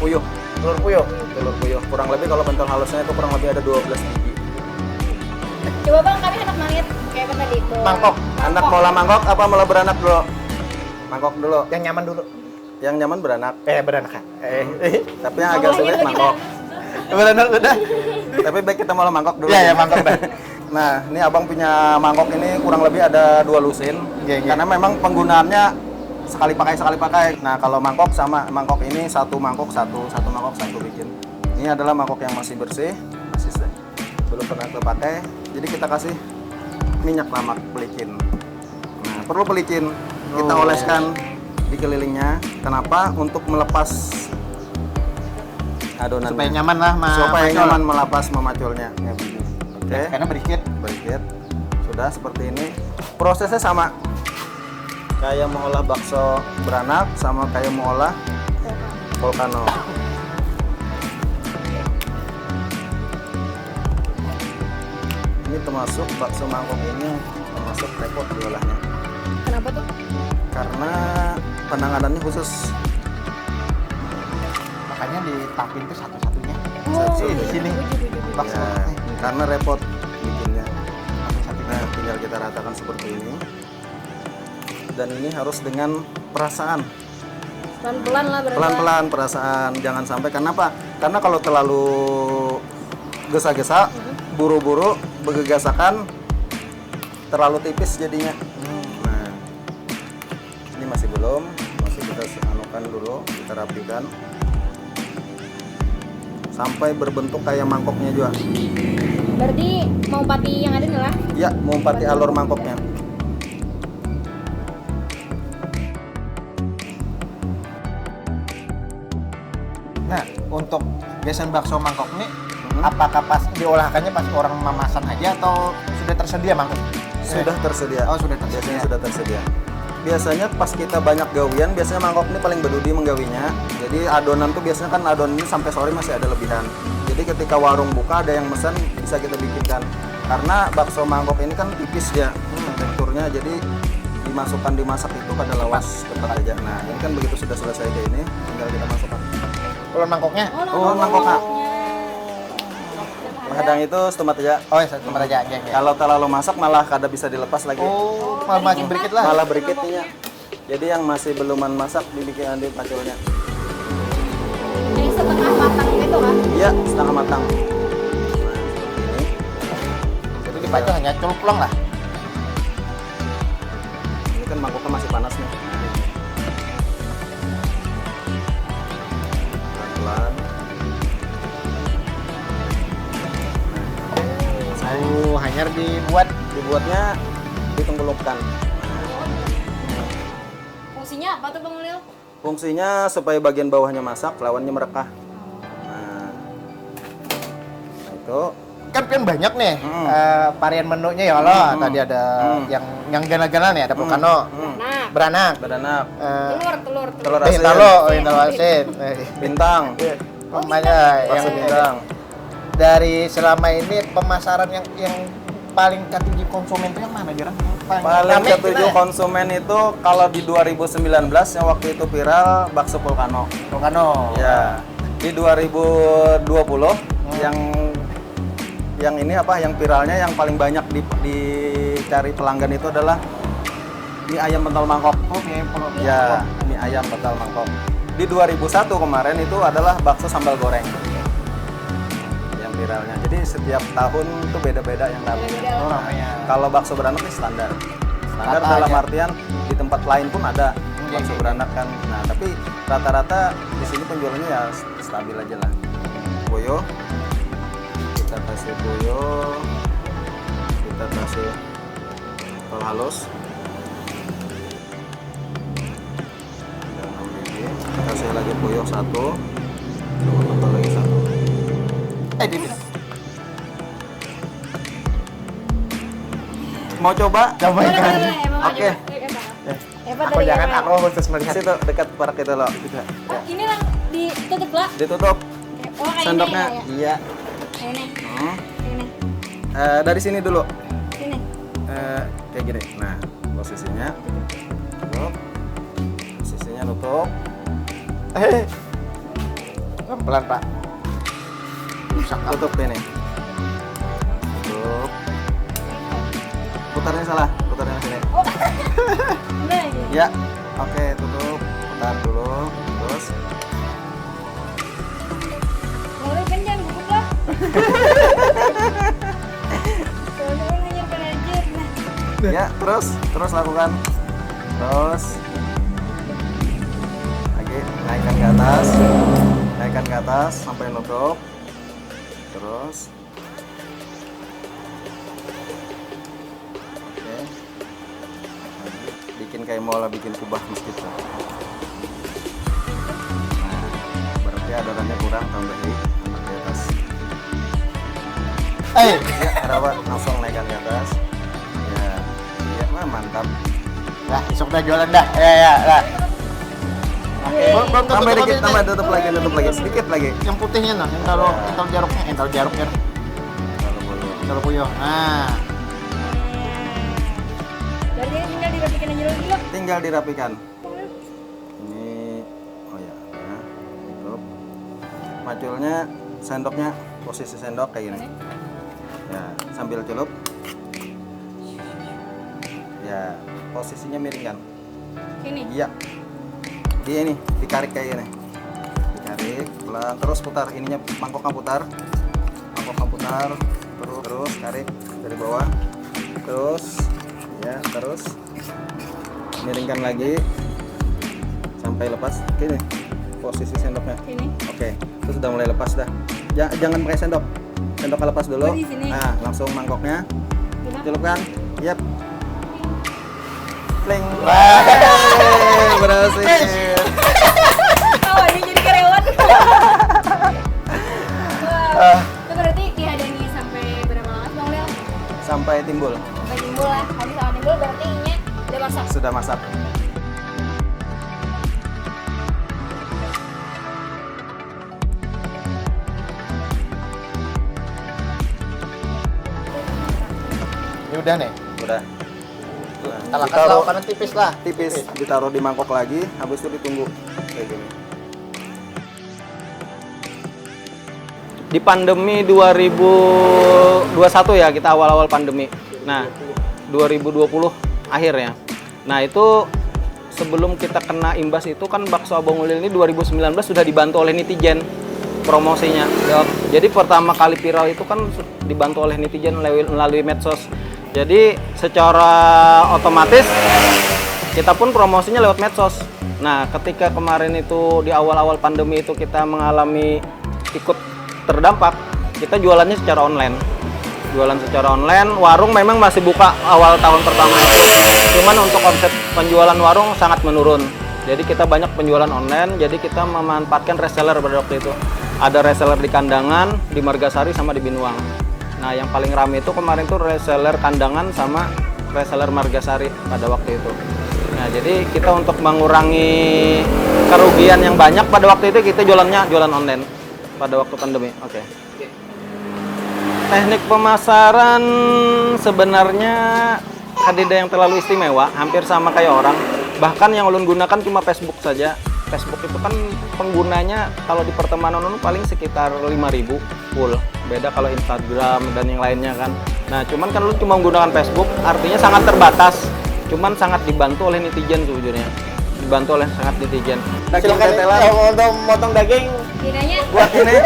puyuh. Telur puyuh. Telur puyuh. Kurang lebih kalau pentol halusnya itu kurang lebih ada 12 biji. coba bang kami hendak mangit kayak apa tadi itu. Mangkok. Anak mola mangkok apa mola beranak dulu? Mangkok dulu. Yang nyaman dulu. Yang nyaman beranak. Beranak kan. Tapi yang agak sulit mangkok. Beranak udah. Tapi baik kita mola mangkok dulu. Iya, mangkok dah. Nah, ini abang punya mangkok ini kurang lebih ada 2 lusin. Iya. Karena memang penggunaannya sekali pakai. Nah, kalau mangkok sama mangkok ini satu mangkok satu bikin. Ini adalah mangkok yang masih bersih, belum pernah terpakai. Jadi kita kasih minyak lemak pelicin. Nah, perlu pelicin. Kita oleskan di kelilingnya. Kenapa? Untuk melepas adonannya. Supaya nyaman lah Supaya macul. nyaman melepas memaculnya. Ya, betul. Oke. Karena berikit. Berikit. Sudah seperti ini. Prosesnya sama. Kayak mau olah bakso beranak sama kayak mau olah volcano. Ini termasuk bakso mangkok ini termasuk repot diolahnya. Kenapa tuh? Karena penanganannya khusus. Makanya ditapin tuh satu-satunya. Satu-satunya. Di sini. Bakso. Ya, karena repot bikinnya. Nah, tinggal kita ratakan seperti ini. Dan ini harus dengan perasaan. Pelan-pelan lah berarti. Pelan-pelan perasaan, jangan sampai. Kenapa? Karena kalau terlalu gesa-gesa, buru-buru, bergegasakan, terlalu tipis jadinya. Nah, ini masih belum, masih kita anukan dulu, kita rapikan sampai berbentuk kayak mangkoknya juga. Berarti mau pati yang ada nih lah. Ya, mengumpati alur mangkoknya. Nah, untuk besan bakso mangkok ini apakah pas diolahkannya pas orang memasak aja atau sudah tersedia mangkok? Sudah tersedia. Oh, sudah tersedia. Biasanya sudah tersedia. Biasanya pas kita banyak gawian, biasanya mangkok ini paling berdudi menggawinya. Jadi adonan tuh biasanya kan adonan ini sampai sore masih ada lebihan. Jadi ketika warung buka ada yang pesan bisa kita bikinkan. Karena bakso mangkok ini kan tipis dia teksturnya, jadi dimasukkan dimasak itu pada lawas tepat aja. Nah ini kan begitu sudah selesai kayak ini, tinggal kita masukkan. Kalau mangkoknya? Oh mangkoknya. Kadang itu setengah aja. Oh, ya, satu meraja aja. Ya. Kalau terlalu masak malah kada bisa dilepas lagi. Oh, malah makin berikit lah. Malah berikitnya. Jadi yang masih beluman masak dibikin andi paculnya. Ini setengah matang gitu kan? Iya, setengah matang. Nah, seperti ini. Jadi dipacul hanya culplong lah. Ini kan mangkoknya masih panas nih. Pelan-pelan. Oh, hanya Dibuatnya ditenggelupkan. Fungsinya apa tuh Bang Ulil? Fungsinya supaya bagian bawahnya masak, lawannya merekah. Nah, itu kan banyak nih varian menunya ya Allah. Tadi ada yang ganal-ganal nih, ada volcano, beranak, telur asin, telur asin, bintang, namanya bakso yang bintang. dari selama ini pemasaran yang paling ketujuh konsumen itu yang mana Jiran? Paling ketujuh konsumen itu kalau di 2019 yang waktu itu viral bakso volcano. Volcano. Ya. Di 2020 yang ini apa? Yang viralnya yang paling banyak dicari pelanggan itu adalah mie ayam pentol mangkok. Oh, Ya, mie ayam pentol mangkok. Di 2001 kemarin itu adalah bakso sambal goreng. Yang viralnya. Jadi setiap tahun itu beda-beda yang ramai. Kalau bakso beranak ini standar. Standar Rata dalam aja. artian di tempat lain pun ada bakso beranak kan. Nah, tapi rata-rata di sini penjualannya ya stabil aja lah. Boyo. Kita kasih boyo. Kita kasih tol halus. Dan 6 biji. Kasih lagi boyo 1. Tambah lagi 1. Dini. Mau coba? Coba kan. Oke. Aku jangan, aku khusus melihat. Situ dekat parak kita loh. Ini lang ditutup lah. Ditutup Oh, kayak sendoknya. ini ya. Iya. Ini. Hmm. Ini. Dari sini dulu. Sini. Kayak gini. Nah, posisinya tutup. Posisinya tutup. Pelan Pak. Tutup ini. Tutup. Putarnya salah. Putarnya sini. Udah ini. Ya. Oke, tutup. Putar dulu. Terus. Mulai kan jangan gugup lah. Soalnya kan hanya penajir. Nah. Ya, terus lakukan. Terus. Lagi naikkan ke atas. Naikkan ke atas sampai nutup. Terus. Oke. Lagi. Bikin kayak mola bikin kubah meskipun. Ya adonannya kurang, tambahin di atas. Eh, Ya ada apa? Langsung naikkan di atas. Ya mantap. nah, isok dah jualan dah. Ya, dah. Belum Tambah tutup dikit, ini. tambah tutup lagi, sedikit lagi. Yang putihnya nah, yang taruh jaruknya, taruh puyuh. Nah, Berarti tinggal dirapikan aja lagi lah. Tinggal dirapikan. Ini, oh ya, tutup. Maculnya, sendoknya, posisi sendok kayak gini. Ya, sambil celup. Ya, posisinya miringkan. Sini. Iya. Dia ini ditarik kayak gini. Ditarik, pelan, terus putar. Ininya mangkoknya putar. Terus tarik dari bawah. Terus, ya, terus miringkan lagi sampai lepas. Gini, posisi sendoknya. Sini. Oke, itu sudah mulai lepas dah. Jangan pakai sendok. Sendoknya lepas dulu. Oh, di sini. Nah, langsung mangkoknya. Gimana? Celupkan. Yap. Pling. Wah. Berhasil. Oh, ini jadi karyawan. Wah. Itu berarti dihadani sampai berapa lama Bang Leo? Sampai timbul. Sampai timbul lah. Habis sama timbul berarti ininya udah masak. Sudah masak. ini udah nih. Udah. Kalau kasih karena tipis lah. Tipis, ditaruh di mangkok lagi, habis itu ditunggu kayak gini. Di pandemi 2021 ya, kita awal-awal pandemi. Nah, 2020 akhirnya. Nah, itu sebelum kita kena imbas itu kan bakso Abang Ulil ini 2019 sudah dibantu oleh netizen promosinya. Jadi pertama kali viral itu kan dibantu oleh netizen melalui medsos. Jadi secara otomatis kita pun promosinya lewat medsos. Nah, ketika kemarin itu di awal-awal pandemi itu kita mengalami ikut terdampak, kita jualannya secara online. Jualan secara online, warung memang masih buka awal tahun pertama itu. Cuman untuk omset penjualan warung sangat menurun. Jadi kita banyak penjualan online, jadi kita memanfaatkan reseller pada waktu itu. Ada reseller di Kandangan, di Margasari, sama di Binuang. Nah, yang paling ramai itu kemarin tuh reseller Kandangan sama reseller Margasari pada waktu itu. Nah, jadi kita untuk mengurangi kerugian yang banyak pada waktu itu kita jualan online pada waktu pandemi. Oke. Teknik pemasaran sebenarnya tidak yang terlalu istimewa, hampir sama kayak orang. Bahkan yang ulun gunakan cuma Facebook saja. Facebook itu kan penggunanya kalau di pertemanan ulun paling sekitar 5.000 full. Beda kalau Instagram dan yang lainnya kan. Nah, cuman kan ulun cuma menggunakan Facebook, artinya sangat terbatas. Cuman sangat dibantu oleh netizen sejujurnya. Dibantu oleh sangat netizen. Daging Silakan tetelan untuk motong daging Kiranya buat ini.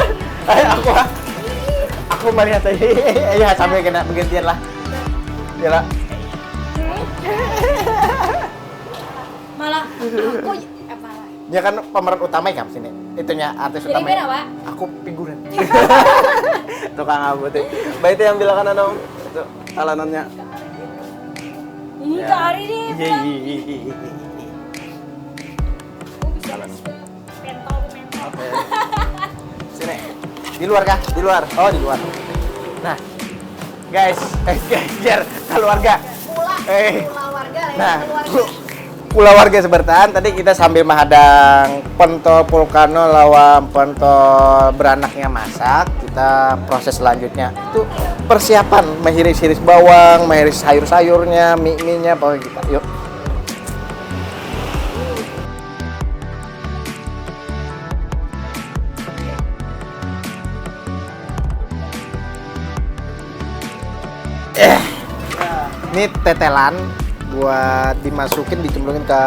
aku melihat aja. Ya sampai kena bergantian lah. Ya lah. malah aku apa? Ya kan pemeran utama kan sini. Itunya artis Jadi utama. beda, Pak. Aku figuran. Tukang abut. Baik itu yang bilang kanan dong. Itu alanannya. Ini hari ini. Iya. Aku bisa pentol. Sini. Di luar kah? Di luar. Oh, di luar. Nah. Guys, jar keluarga. Pula warga lewat Nah, keluarga. Pulau warga Sebertaan tadi kita sambil menghadang pentol Volcano lawan pentol beranaknya masak. Kita proses selanjutnya itu persiapan menghiris-hiris bawang, menghiris sayur-sayurnya, mie-nya, pokoknya kita. Yuk. Ini tetelan buat dimasukin, dicemplungin ke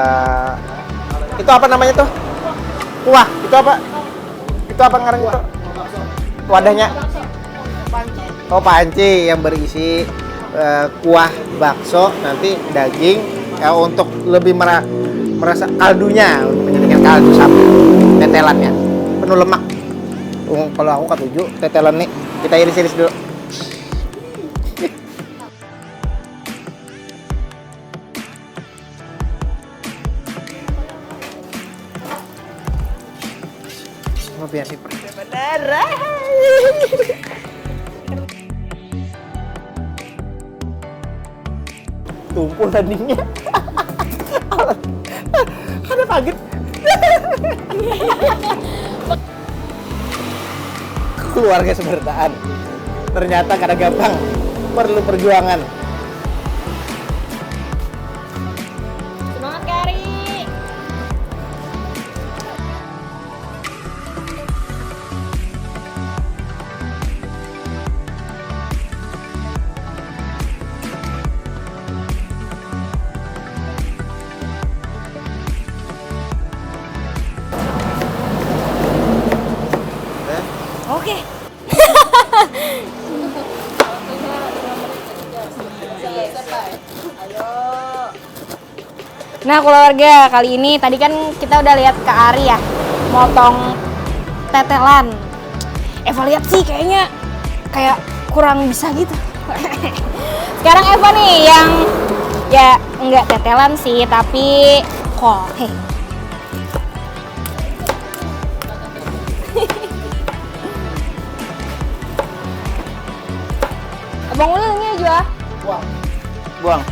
itu apa namanya tuh? Kuah. Itu apa? Itu apa ngarang itu? Wadahnya? Oh, panci yang berisi kuah bakso, nanti daging ya, untuk lebih merasa kaldunya, untuk menjadikan kaldu sapi. Tetelannya penuh lemak. Kalau aku ketujuh tetelan nih, kita iris-iris dulu. Cuma biar si berdarah. Tumpul tadinya. Ada kaget. Keluarga sebertaan. Ternyata kada gampang. Perlu perjuangan. Semangat Kak Ari. Oke. Nah keluarga, kali ini tadi kan kita udah lihat Kak Ari ya motong tetelan. Eva lihat sih kayaknya kayak kurang bisa gitu. Sekarang Eva nih yang ya enggak tetelan sih tapi kol. Abang Ulilnya aja. Buang.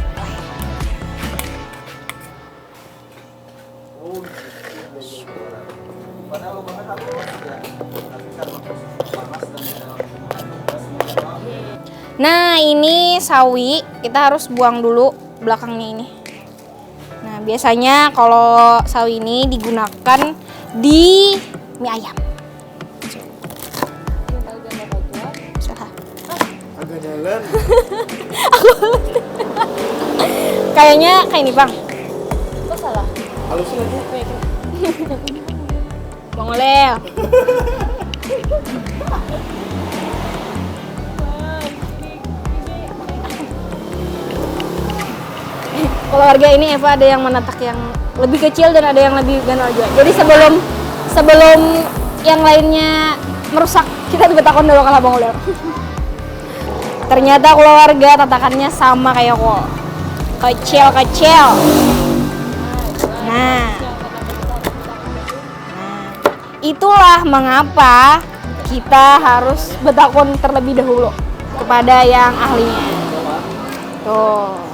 Nah ini sawi, kita harus buang dulu belakangnya ini. Nah biasanya kalau sawi ini digunakan di mie ayam. Salah. Agak jalan. Kayaknya kayak ini bang. Kok salah? Halusin aja. Bang Olel. Keluarga ini Eva ada yang menetak yang lebih kecil dan ada yang lebih ganal juga. Jadi sebelum yang lainnya merusak, kita dibetakon dulu kalau Bang Ulel. Ternyata keluarga tatakannya sama kayak kok. Kecil-kecil. Nah. Itulah mengapa kita harus betakon terlebih dahulu kepada yang ahlinya. Tuh.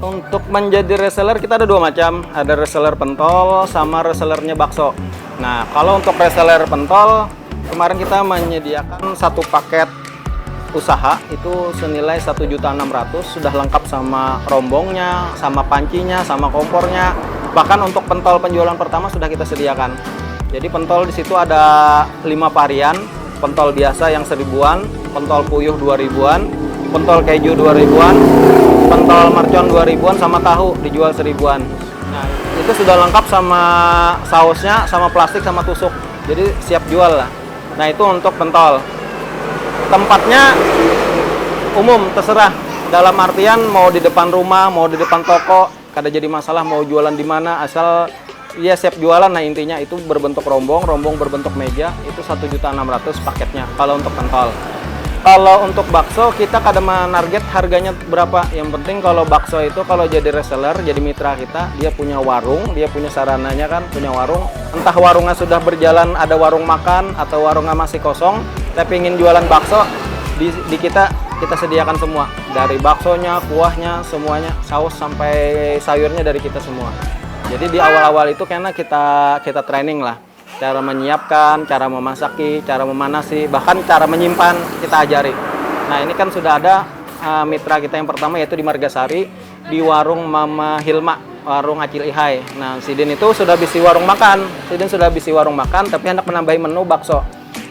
Untuk menjadi reseller kita ada dua macam, ada reseller pentol sama resellernya bakso. Nah, kalau untuk reseller pentol, kemarin kita menyediakan satu paket usaha itu senilai 1.600.000, sudah lengkap sama rombongnya, sama pancinya, sama kompornya. Bahkan untuk pentol penjualan pertama sudah kita sediakan. Jadi pentol di situ ada 5 varian, pentol biasa yang 1.000-an, pentol puyuh 2.000-an, pentol keju 2.000-an, pentol mercon 2.000-an, sama tahu dijual 1.000-an. Nah, itu sudah lengkap sama sausnya, sama plastik, sama tusuk. Jadi siap jual lah. Nah, itu untuk pentol. Tempatnya umum, terserah. Dalam artian mau di depan rumah, mau di depan toko, kada jadi masalah mau jualan di mana, asal ya siap jualan. Nah, intinya itu berbentuk rombong berbentuk meja, itu 1.600.000 paketnya kalau untuk pentol. Kalau untuk bakso kita kadang menarget harganya berapa. Yang penting kalau bakso itu kalau jadi reseller, jadi mitra kita, dia punya warung, dia punya sarananya kan, punya warung. Entah warungnya sudah berjalan, ada warung makan atau warungnya masih kosong, tapi ingin jualan bakso, di kita sediakan semua. Dari baksonya, kuahnya, semuanya, saus sampai sayurnya dari kita semua. Jadi di awal-awal itu karena kita training lah. Cara menyiapkan, cara memasaki, cara memanasi, bahkan cara menyimpan kita ajari. Nah ini kan sudah ada mitra kita yang pertama yaitu di Margasari, di warung Mama Hilma, warung Acil Ihai. Nah Sidin itu sudah bisi warung makan, tapi hendak menambahi menu bakso.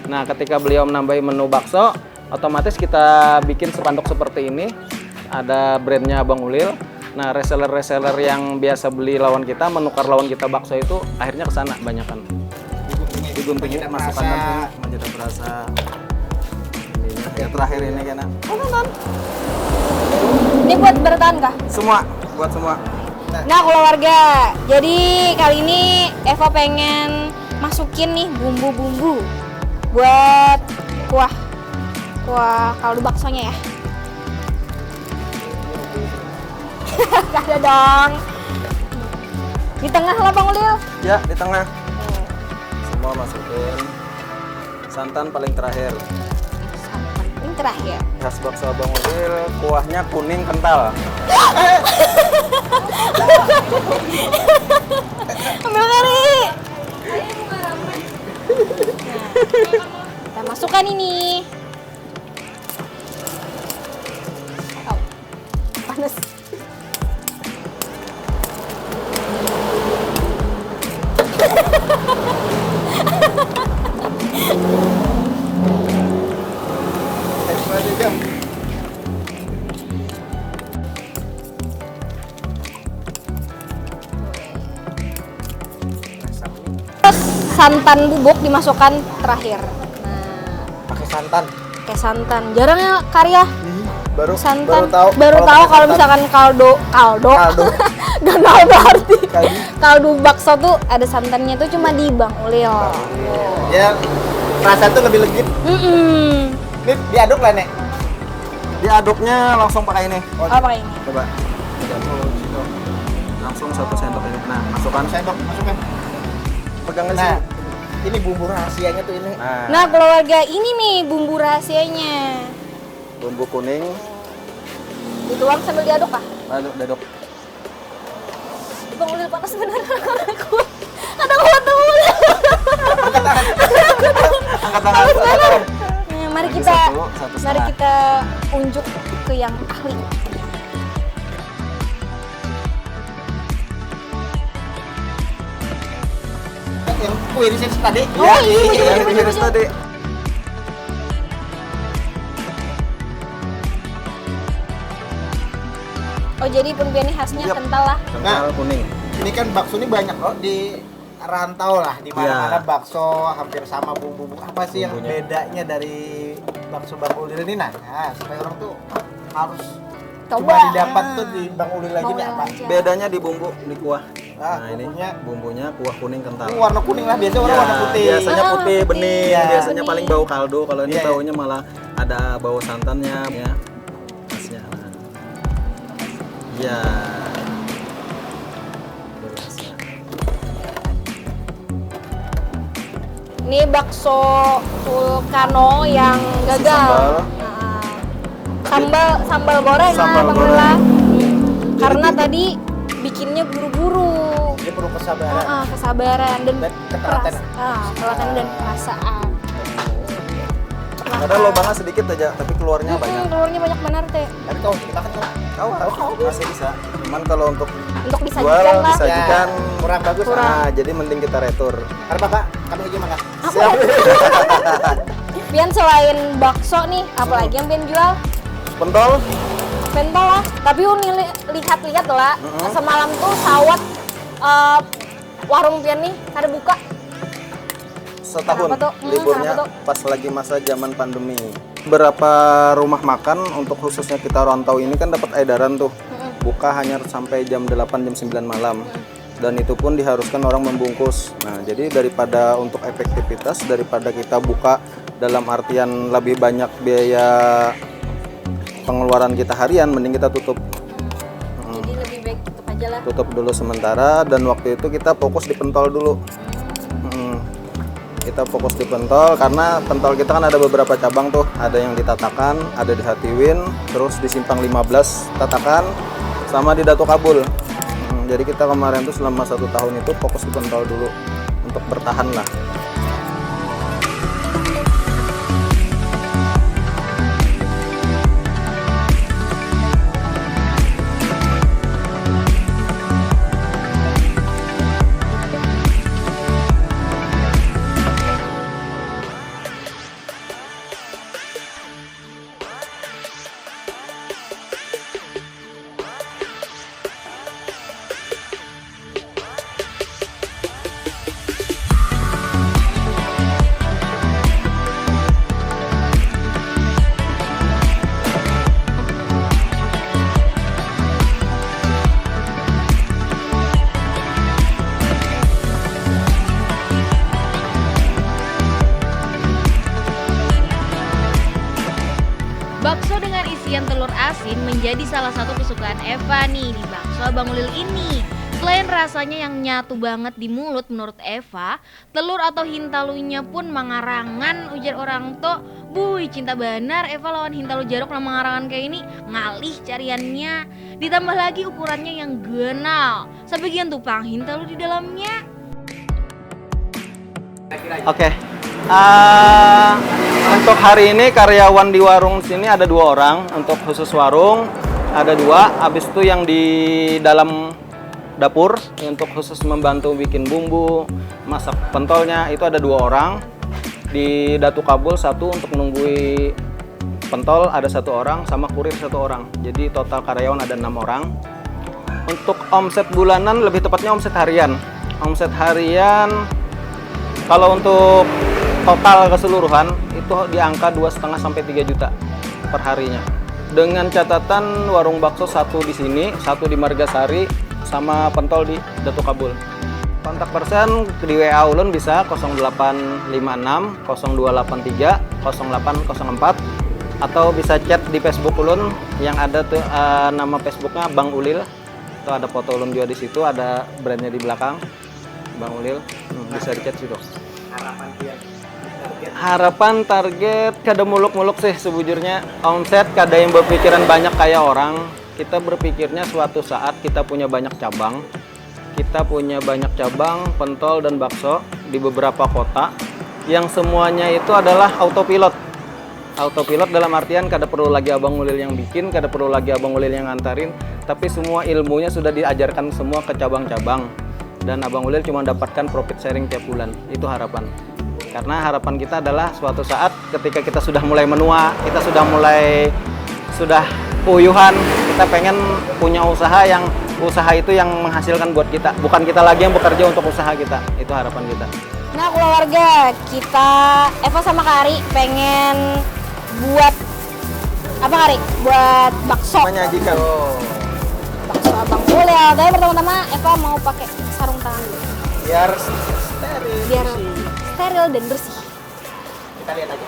Nah ketika beliau menambahi menu bakso, otomatis kita bikin spanduk seperti ini, ada brandnya Bang Ulil. Nah reseller-reseller yang biasa beli lawan kita, menukar lawan kita bakso itu akhirnya ke sana banyakan. Diguntingin masukkan nanti menjadi berasa. Yang terakhir ini kena. Tonton. Ini buat bertahan kah? Semua, buat semua. Nah keluarga, jadi kali ini Eva pengen masukin nih bumbu-bumbu buat kuah kaldu baksonya ya. Gak ada dong. Di tengah lah Bang Ulil. Ya, di tengah. Semua masukin. Santan paling terakhir. Ini terakhir. Khas bakso Bang Ulil, kuahnya kuning kental. Ambil kali. Kita masukkan ini. Oh, panas. Terus santan bubuk dimasukkan terakhir. Pakai santan. Pakai santan. Jarang ya karya Baru santan. tahu. Baru tahu kalau pakai misalkan kaldu. Gak tahu berarti. Kaldu. Kaldu bakso tuh ada santannya tuh cuma di Bang Ulil. Ya, rasa tuh lebih legit. Ini diaduk lah, Nek. Diaduknya langsung pakai ini. Apa ini? Coba. Langsung 1 sendok ini. Nah, masukkan Sendok, masukkan. Pegangnya Nah, sini. ini bumbu rahasianya tuh ini. Nah keluarga ini nih bumbu rahasianya. Bumbu kuning. Dituang sambil diaduk kah? Aduk. Bang Ulil panas bener. Ada kuat Bang Ulil. Angkat tangan. Nah, mari Lagi kita satu mari setengah. kita unjuk ke yang ahli. Yang kue iris tadi. Oh, iya, Yang diiris tadi. Oh jadi pembian ini khasnya Yap. kental lah. Kental kuning. Ini kan bakso ini banyak loh di rantau lah, di mana-mana Iya. bakso hampir sama bumbu. Apa sih yang Bumbunya. bedanya dari bakso Bang Ulil ini? Nah, supaya orang tuh harus Coba. cuma didapat tuh di Bang Ulil lagi Bang nih Ulil apa? aja. Bedanya di bumbu, di kuah. Ah, Nah, ini bumbunya. bumbunya kuah kuning kental. Ini warna kuning lah, biasanya orang Ya, warna putih. biasanya Ah, putih putih. bening, Iya. biasanya Bening. paling bau kaldu. Kalau ini Iya, iya. baunya malah ada bau santannya ya. Khasnya. Ya. Khasnya. Ini bakso Vulcano yang gagal. Sambal. Sambal goreng Sambal Bang goreng. Ulil. Karena tadi bikinnya buru-buru. Dia perlu kesabaran. Kesabaran dan Dan ketelatenan. ketelatenan dan perasaan. Ada lubangnya sedikit aja, tapi keluarnya banyak. Keluarnya banyak benar teh. Tapi kau kita kan Tahu, masih bisa. Cuman kalau untuk Untuk jual disajikan lah. disajikan kurang bagus. Kurang. nah, jadi mending kita retur. Karena Bapak, kami lagi makan. Siap. Pian selain bakso nih, apalagi yang Pian jual? Pentol. Pentol lah. Tapi uni lihat-lihat lah, Mm-mm. semalam tuh sawat warung Pian nih kada buka. Setahun Kenapa tuh? liburnya Kenapa tuh? pas lagi masa zaman pandemi. Berapa rumah makan untuk khususnya kita rantau ini kan dapat edaran tuh. Buka hanya sampai jam 8 jam 9 malam. Dan itu pun diharuskan orang membungkus. Nah, jadi daripada untuk efektivitas daripada kita buka dalam artian lebih banyak biaya pengeluaran kita harian, mending kita tutup. Jadi lebih baik tutup aja lah. Tutup dulu sementara dan waktu itu kita fokus di pentol dulu. Kita fokus di pentol karena pentol kita kan ada beberapa cabang tuh, ada yang di Tatakan, ada di Hatiwin, terus di Simpang 15 Tatakan, sama di Dato Kabul. Jadi kita kemarin tuh selama 1 tahun itu fokus di pentol dulu untuk bertahan lah. isian telur asin menjadi salah satu kesukaan Eva nih di bakso Abang Ulil ini. Selain rasanya yang nyatu banget di mulut menurut Eva, telur atau hintalunya pun mangarangan ujar orang tua. Buy, cinta benar Eva lawan hintalu jaruk yang mangarangan kayak ini, ngalih cariannya. Ditambah lagi ukurannya yang genal, sebagian tupang hintalu di dalamnya. Oke. Untuk hari ini karyawan di warung sini ada 2 orang. Untuk khusus warung ada 2. Habis itu yang di dalam dapur untuk khusus membantu bikin bumbu, masak pentolnya itu ada 2 orang. Di Datu Kabul 1 untuk menunggui pentol ada 1 orang, sama kurir 1 orang. Jadi total karyawan ada 6 orang. Untuk omset bulanan, lebih tepatnya omset harian. Omset harian kalau untuk total keseluruhan itu di angka 2,5 sampai 3 juta per harinya. Dengan catatan warung bakso 1 di sini, 1 di Margasari, sama pentol di Datu Kabul. Kontak person di WA Ulun bisa 0856 0283 0804 atau bisa chat di Facebook Ulun yang ada tuh nama Facebooknya Bang Ulil. Itu ada foto Ulun juga di situ, ada brandnya di belakang Bang Ulil. Bisa di chat situ. Harapan target kada muluk-muluk sih sebujurnya. Omset kada yang berpikiran banyak kayak orang. Kita berpikirnya suatu saat kita punya banyak cabang. Kita punya banyak cabang pentol dan bakso di beberapa kota yang semuanya itu adalah autopilot. Autopilot dalam artian kada perlu lagi Abang Ulil yang bikin, kada perlu lagi Abang Ulil yang ngantarin, tapi semua ilmunya sudah diajarkan semua ke cabang-cabang. Dan Abang Ulil cuma dapatkan profit sharing tiap bulan. Itu harapan. Karena harapan kita adalah suatu saat ketika kita sudah mulai menua, kita sudah puyuhan, kita pengen punya usaha itu yang menghasilkan buat kita, bukan kita lagi yang bekerja untuk usaha kita. Itu harapan kita. Nah keluarga kita, Eva sama Kak Ari pengen buat apa Kak Ari? Buat bakso. Menyajikan. Bakso Abang Ulil. Tapi pertama-tama Eva mau pakai sarung tangan dulu. Biar steril. Biar steril dan bersih. Kita lihat aja.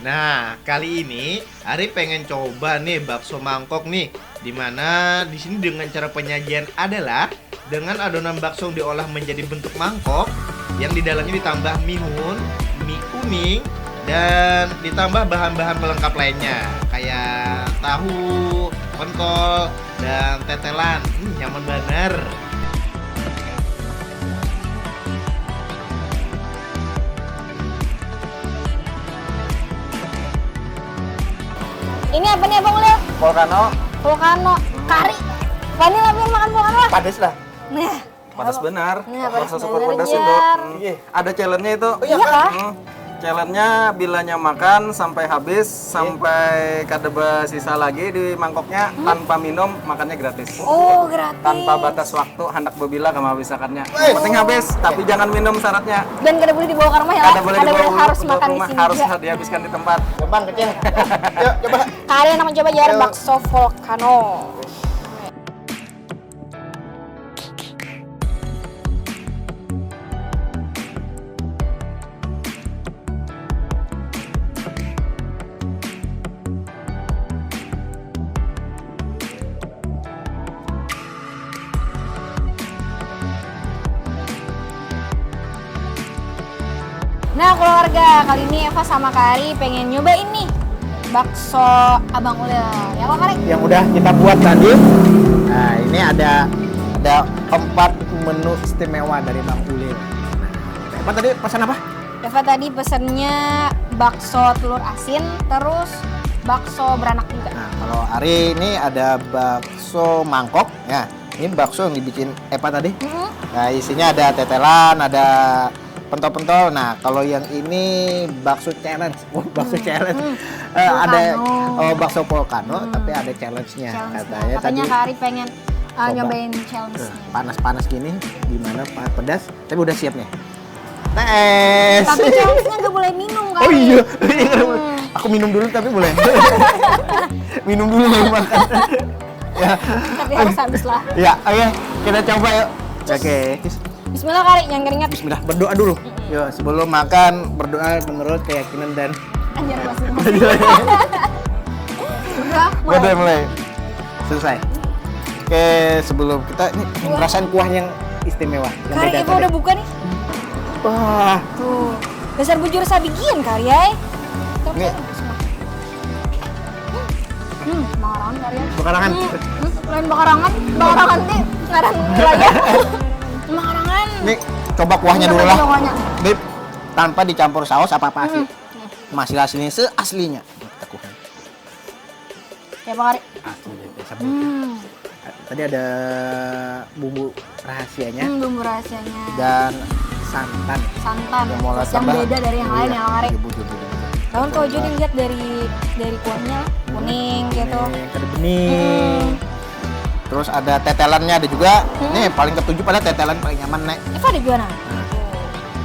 Nah, kali ini Ari pengen coba nih bakso mangkok nih. Dimana di sini dengan cara penyajian adalah dengan adonan bakso yang diolah menjadi bentuk mangkok yang di dalamnya ditambah mihun, mie kuning, dan ditambah bahan-bahan pelengkap lainnya kayak tahu, pentol, dan tetelan. Nyaman bener. Ini apa nih Abang Ulil? Volcano. Kari. Pani lah pengen makan volcano lah. Padas lah. Nah. Padas benar. Nah, padas Rasa super benar, pedas Jar. itu. Ada challenge-nya itu. Iya kah? Challenge-nya bilanya makan sampai habis, sampai kada sisa lagi di mangkoknya tanpa minum, makannya gratis. Oh gratis. Tanpa batas waktu, hendak bebila kamu habisakannya. Yang penting habis, tapi jangan minum syaratnya. Dan kada boleh dibawa ke rumah ya lah. Kada boleh dibawa harus ke makan di rumah, sini harus juga. dihabiskan di tempat. Gampang kecil. Yuk, coba. Kalian akan coba Jar bakso volcano. Nah keluarga, kali ini Eva sama Kari pengen nyobain nih bakso Abang Ulil. Ya kok Kari? Yang udah kita buat tadi. Nah, ini ada 4 menu istimewa dari Bang Ulil. Apa tadi pesan apa? Eva tadi pesennya bakso telur asin, terus bakso beranak juga. Nah, kalau Ari ini ada bakso mangkok. Ya, ini bakso yang dibikin Eva tadi. Nah, isinya ada tetelan, ada pentol-pentol. Nah, kalau yang ini bakso challenge. Bakso challenge. Ada bakso volcano, tapi ada challenge-nya. Katanya tadi Kak Ari pengen coba. nyobain challenge. Panas-panas gini, gimana pedas, tapi udah siap nih. Nice. Tapi challenge-nya nggak boleh minum kan? Oh iya. Aku minum dulu tapi boleh. Minum dulu baru makan. Ya. Tapi harus habis lah. Ya, oke. Kita coba yuk. Oke. Bismillah Kari, jangan keringat. Bismillah, berdoa dulu. Yuk, sebelum makan berdoa menurut keyakinan dan Anjir masing-masing. Gue udah mulai. Selesai. Oke, sebelum kita ini perasaan kuah yang istimewa. Yang Kari beda Eva tadi. udah buka nih. Wah, Tuh. Dasar bujur sabigian Kari ya. Nih. Bakarangan Kari ya. bakarangan. Lain bakarangan nih ngaran wilayah. Bakarangan. Nih, coba kuahnya dulu lah. Pokoknya. Beb, tanpa dicampur saus apa-apa asli. Masih aslinya seaslinya. Kita kuahnya. Ya Pak Kari. Asli deh, sabun. Tadi ada bumbu rahasianya Bumbu rahasianya. dan santan. Santan. Yang mau Yang tambah. beda dari yang lain Iya, ya Pak Kari. bumbu-bumbu. Tahun tuh aja dilihat dari kuahnya kuning gitu. Ini ada bening. Terus ada tetelannya ada juga. Nih paling ketujuh pada tetelan paling nyaman, Nek. Eva ada gimana?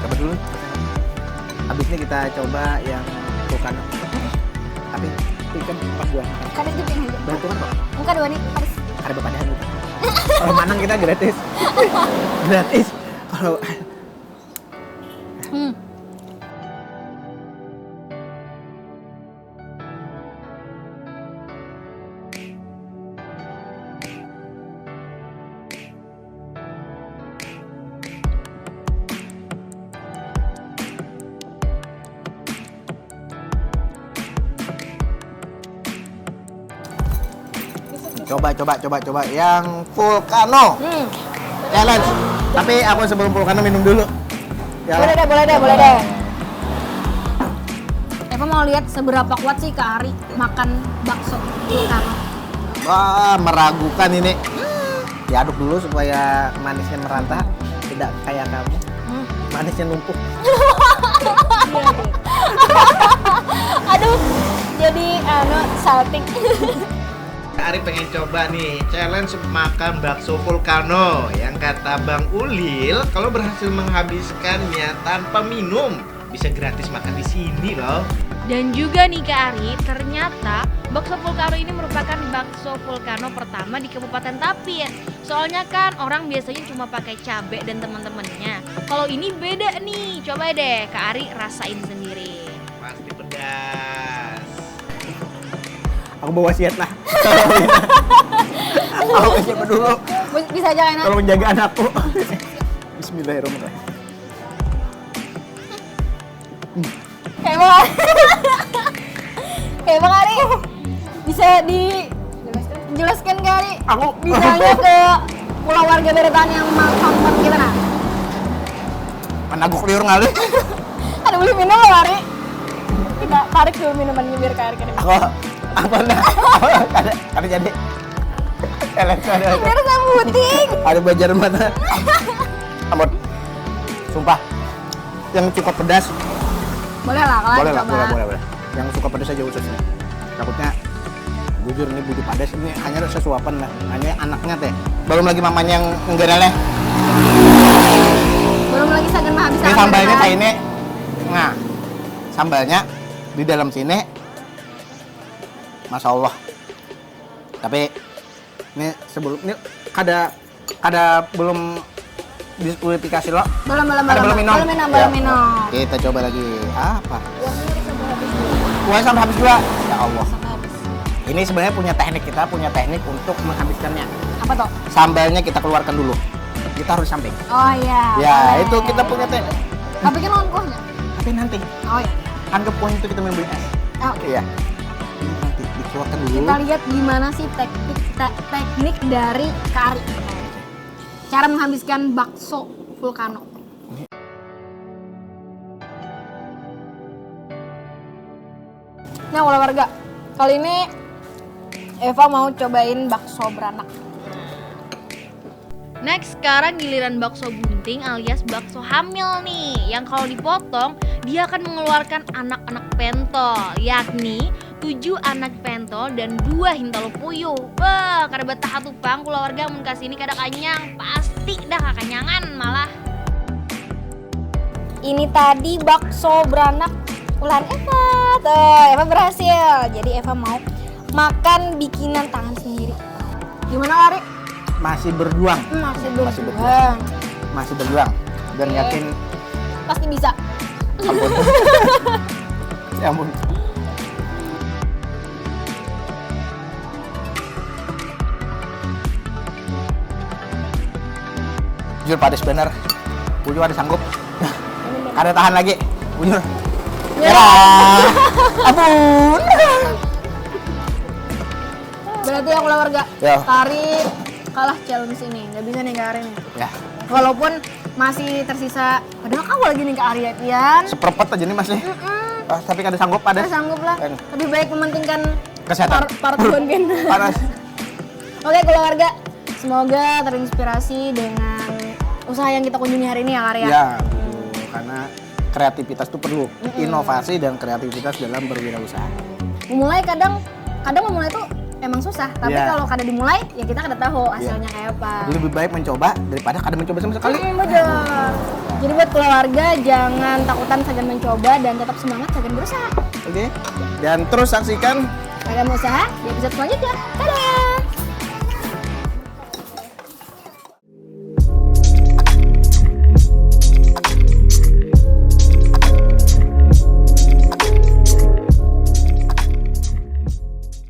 Coba dulu. Habis ini kita coba yang vulcano. Tapi ikan pas gua makan. Kan itu yang aja. Bantuan kok. Enggak dua nih harus. Ada bapadahan gitu. Kalau manang kita gratis. Gratis. Kalau coba yang vulcano. Challenge. Tapi aku sebelum vulcano minum dulu. Ya. Boleh deh. Eva mau lihat seberapa kuat sih Kak Ari makan bakso vulcano. Wah, meragukan ini. Diaduk dulu supaya manisnya merata, tidak kayak kamu. Manisnya numpuk. Aduh, jadi salting. Ari pengen coba nih challenge makan bakso vulcano yang kata Bang Ulil kalau berhasil menghabiskannya tanpa minum bisa gratis makan di sini loh. Dan juga nih Kak Ari, ternyata bakso vulcano ini merupakan bakso vulcano pertama di Kabupaten Tapir. Soalnya kan orang biasanya cuma pakai cabai dan teman-temannya. Kalau ini beda nih, coba deh Kak Ari rasain sendiri. Pasti pedas. Aku bawa wasiat lah. Aku siapa dulu? Bisa aja enak. Kalau menjaga anakku. Bismillahirrahmanirrahim. Kayak Bang Ari. Bisa dijelaskan Kak Ari? Aku Bisanya ke pulau warga Beretan yang mampet kita nah. menaguk liur ngali. Ada boleh minum loh Ari. Kita tarik dulu minumannya biar Kak Ari kena. Aku apa nah? Ada jadi. Biar sambuting. Ada bajar mata. Ampun. Sumpah. Yang suka pedas. Boleh lah kalau Boleh lah, coba. boleh. Yang suka pedas aja khususnya. Takutnya bujur ini bujur pedas ini hanya sesuapan lah. Hanya anaknya teh. Belum lagi mamanya yang nggareleh. Belum lagi sagan mah habis Ini sambalnya kayak ini. Nah, sambalnya di dalam sini. Masya Allah. Tapi ini sebelum ini kada belum diskualifikasi lo. Belum minum. Kita coba lagi apa? Kuahnya sampai habis juga. Ya Allah. Ini sebenarnya punya teknik untuk menghabiskannya. Apa toh? Sambalnya kita keluarkan dulu. Kita harus samping. Oh iya. Ya, boleh. itu kita punya teknik. Tapi kan lawan kuahnya. Tapi nanti Oh iya. anggap kuah itu kita minum es. Oh, Iya. Ini nanti dikeluarkan dulu. kita lihat gimana sih teknik dari Kak Ari. Cara menghabiskan bakso vulcano. Nah, oleh warga, kali ini Eva mau cobain bakso beranak. Next, sekarang giliran bakso bunting alias bakso hamil nih. Yang kalau dipotong, dia akan mengeluarkan anak-anak pentol, yakni 7 anak pentol dan 2 hintalo puyuh. Wah, kada betah tuh pang keluarga mun kasih ini kada kanyang. Pasti dah kakanyangan malah. Ini tadi bakso beranak ulan Eva. Tuh, Eva berhasil. Jadi Eva mau makan bikinan tangan sendiri. Gimana, Ari? Masih berjuang. Masih Masih berjuang. Masih berjuang. Dan Oke. yakin Pasti bisa. ampun. Ya ampun. Bujur pedes bener. Bujur ada sanggup. Kada tahan lagi. Bujur. Merah. Ampun. Berarti ya keluarga. Ya. Kari kalah challenge ini. Nggak bisa nih Kak Ari nih. Ya, Walaupun masih tersisa, padahal kau lagi nih Kak Arya Pian. seperempat aja nih Mas nih. Tapi kada sanggup Kita pedes. sanggup lah. Kan. Lebih baik mementingkan Kesehatan. partuan kan. Panas. Oke keluarga, semoga terinspirasi dengan usaha yang kita kunjungi hari ini ya Kak Arya. Ya, betul. Karena kreativitas itu perlu. Inovasi dan kreativitas dalam berwirausaha. Memulai kadang memulai itu emang susah, tapi Iya. kalau kada dimulai ya kita kada tahu hasilnya kayak apa. Lebih baik mencoba daripada kada mencoba sama sekali. Betul. Jadi buat keluarga jangan takutan segan mencoba dan tetap semangat segan berusaha. Oke. Dan terus saksikan Ragam Usaha di episode selanjutnya. Dadah!